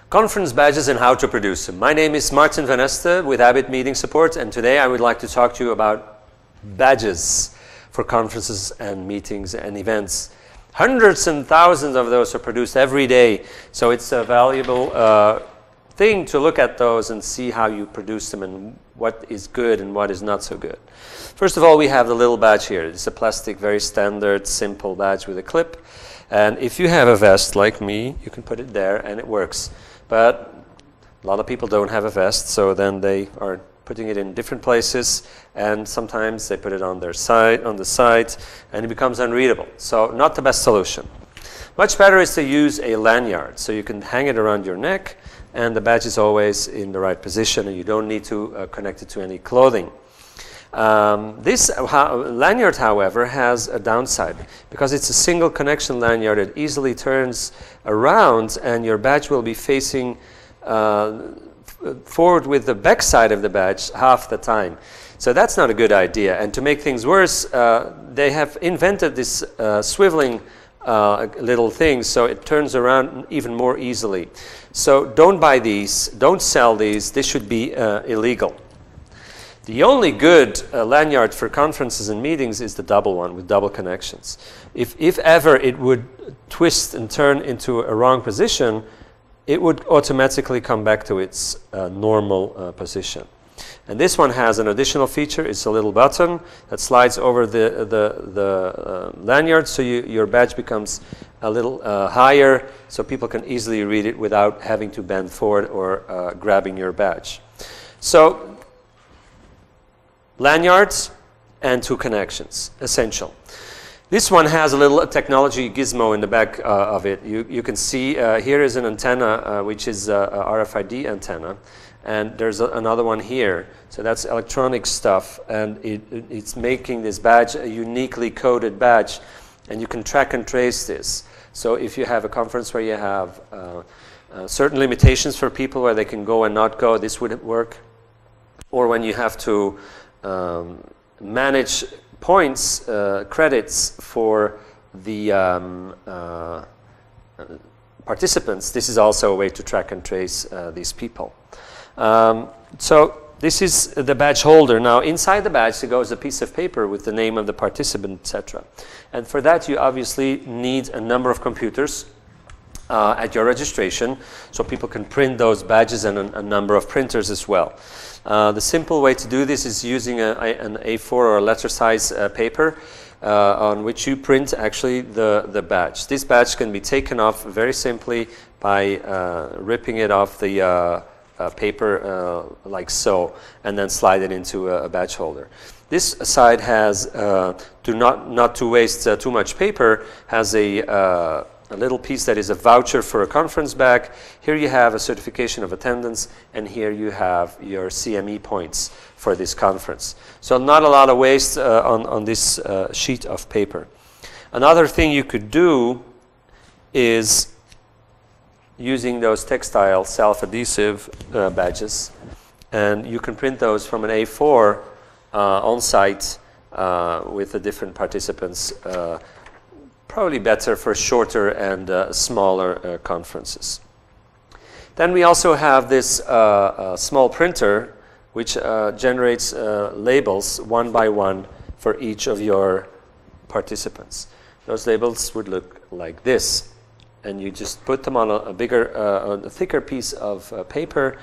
Conference badges and how to produce them. My name is Martin Van Este with Abbit Meeting Support, and today I would like to talk to you about badges for conferences and meetings and events. Hundreds and thousands of those are produced every day, so it's a valuable thing to look at those and see how you produce them and what is good and what is not so good. First of all, we have the little badge here. It's a plastic, very standard, simple badge with a clip. And if you have a vest like me, you can put it there and it works. But a lot of people don't have a vest, so then they are putting it in different places, and sometimes they put it on their side, on the side, and it becomes unreadable. So not the best solution. Much better is to use a lanyard, so you can hang it around your neck, and the badge is always in the right position, and you don't need to connect it to any clothing. This lanyard, however, has a downside. Because it's a single connection lanyard, it easily turns around and your badge will be facing forward with the back side of the badge half the time. So that's not a good idea. And to make things worse, they have invented this swiveling little thing, so it turns around even more easily. So don't buy these, don't sell these, this should be illegal. The only good lanyard for conferences and meetings is the double one with double connections. If ever it would twist and turn into a wrong position, it would automatically come back to its normal position. And this one has an additional feature. It's a little button that slides over the lanyard, so your badge becomes a little higher, so people can easily read it without having to bend forward or grabbing your badge. So lanyards and two connections, essential. This one has a little technology gizmo in the back of it. You can see here is an antenna, which is a RFID antenna, and there's another one here. So that's electronic stuff, and it's making this badge a uniquely coded badge, and you can track and trace this. So if you have a conference where you have certain limitations for people where they can go and not go, this would work. Or when you have to manage points, credits for the participants, this is also a way to track and trace these people. So this is the badge holder. Now inside the badge there goes a piece of paper with the name of the participant, etc. And for that you obviously need a number of computers at your registration, so people can print those badges, and a number of printers as well. The simple way to do this is using an A4 or a letter size paper on which you print actually the badge. This badge can be taken off very simply by ripping it off the paper like so, and then slide it into a badge holder. This side has, not to waste too much paper, has a little piece that is a voucher for a conference bag. Here you have a certification of attendance, and here you have your CME points for this conference. So not a lot of waste on this sheet of paper. Another thing you could do is using those textile self-adhesive badges, and you can print those from an A4 on site with the different participants. Probably better for shorter and smaller conferences. Then we also have this small printer which generates labels one by one for each of your participants. Those labels would look like this, and you just put them on a thicker piece of paper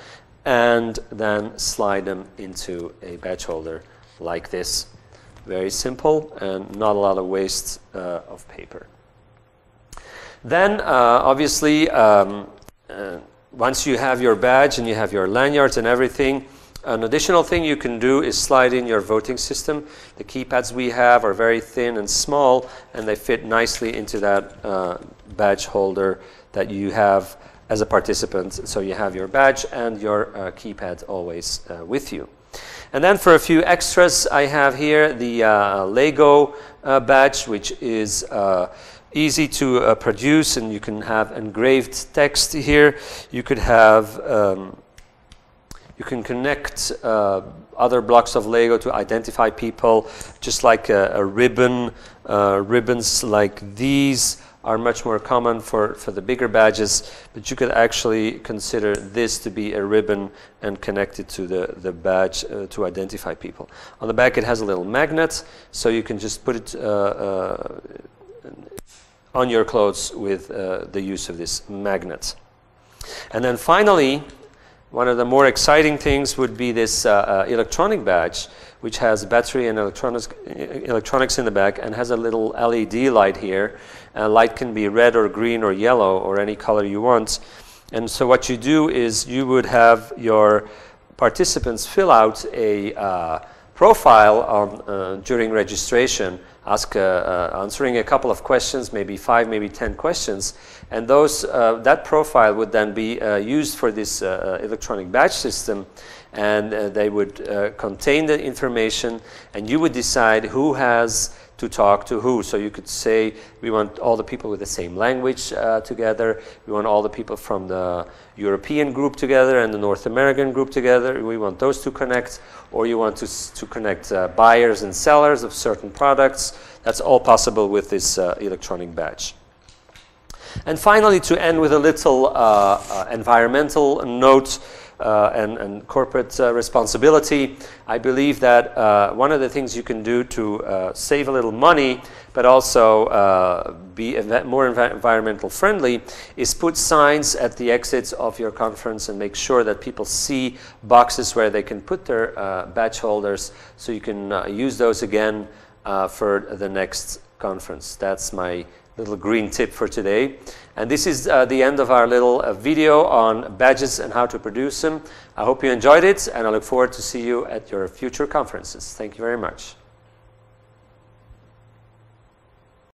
and then slide them into a badge holder like this. Very simple and not a lot of waste of paper. Then obviously once you have your badge and you have your lanyards and everything, an additional thing you can do is slide in your voting system. The keypads we have are very thin and small, and they fit nicely into that badge holder that you have as a participant. So you have your badge and your keypad always with you. And then for a few extras, I have here the Lego badge, which is easy to produce, and you can have engraved text here. You could have, you can connect other blocks of Lego to identify people, just like a ribbon, ribbons like these are much more common for the bigger badges, but you could actually consider this to be a ribbon and connect it to the badge to identify people. On the back it has a little magnet, so you can just put it on your clothes with the use of this magnet. And then finally, one of the more exciting things would be this electronic badge, which has battery and electronics in the back and has a little LED light here. Light can be red or green or yellow or any color you want. And so what you do is you would have your participants fill out a profile on, during registration, answering a couple of questions, maybe 5, maybe 10 questions, and that profile would then be used for this electronic badge system, and they would contain the information, and you would decide who has to talk to who. So you could say, we want all the people with the same language together, we want all the people from the European group together and the North American group together, we want those to connect, or you want to connect buyers and sellers of certain products. That's all possible with this electronic badge. And finally, to end with a little environmental note, and corporate responsibility, I believe that one of the things you can do to save a little money, but also be more environmental friendly, is put signs at the exits of your conference and make sure that people see boxes where they can put their badge holders, so you can use those again for the next conference. That's my little green tip for today. And this is the end of our little video on badges and how to produce them. I hope you enjoyed it, and I look forward to see you at your future conferences. Thank you very much.